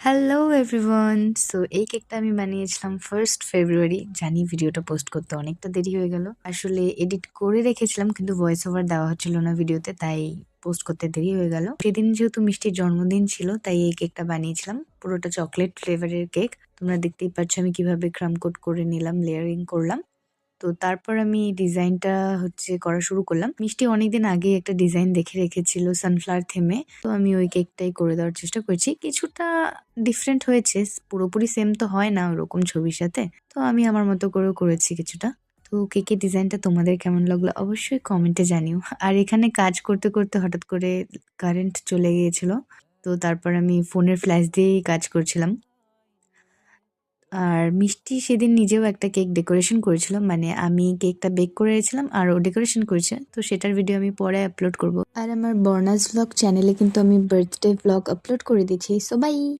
Hello everyone. So এই কেকটা আমি বানিয়েছিলাম 1st ফেব্রুয়ারি। জানি ভিডিওটা পোস্ট করতে অনেকটা দেরি হয়ে গেল। আসলে এডিট করে রেখেছিলাম কিন্তু ভয়েস ওভার দেওয়া হচ্ছিল না ভিডিওতে, তাই পোস্ট করতে দেরি হয়ে গেল। সেদিন যেহেতু মিষ্টির জন্মদিন ছিল তাই এই কেকটা বানিয়েছিলাম। পুরোটা চকলেট ফ্লেভারের কেক। তোমরা দেখতেই পাচ্ছ আমি কিভাবে ক্রাম কোট করে নিলাম, লেয়ারিং করলাম। তো তারপর আমি ডিজাইনটা করা শুরু করলাম। মিষ্টি অনেকদিন আগেই একটা ডিজাইন দেখে রেখেছিল সানফ্লাওয়ার থিমে। তো আমি ওই কেকটাই করে দেওয়ার চেষ্টা করেছি। কিছুটা ডিফারেন্ট হয়েছে। পুরোপুরি সেম তো হয় না ওরকম ছবির সাথে। তো আমি আমার মতো করেও করেছি কিছুটা। তো কেকের ডিজাইনটা তোমাদের কেমন লাগলো অবশ্যই কমেন্টে জানিও। আর এখানে কাজ করতে, করতে হঠাৎ করে কারেন্ট চলে গিয়েছিল। তো তারপর আমি ফোনের ফ্ল্যাশ দিয়েই কাজ করছিলাম। আর মিষ্টি সেদিন নিজেও একটা কেক ডেকোরেশন করেছিল। মানে আমি কেকটা বেক করেছিলাম আর ও ডেকোরেশন করেছে। তো সেটার ভিডিও আমি পরে আপলোড করব। আর আমার বর্ণাস ভ্লগ চ্যানেলে কিন্তু আমি বার্থডে ভ্লগ আপলোড করে দিয়েছি। So by.